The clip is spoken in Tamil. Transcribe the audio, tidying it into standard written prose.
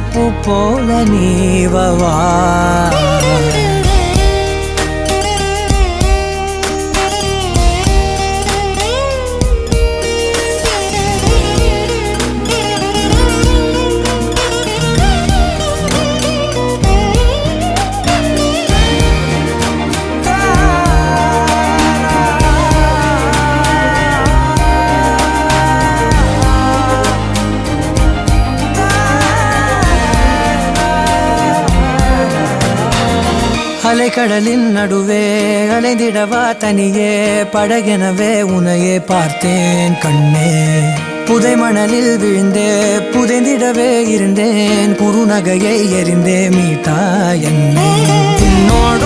மலர்ப்பூ போல நீவவா அலைக்கடலின் நடுவே அலைந்திடவா தனியே படகெனவே உனையே பார்த்தேன் கண்ணே புதை மணலில் விழுந்தே புதைந்திடவே இருந்தேன் குறுநகையை எறிந்தே மீட்டா என்னை உன்னோடு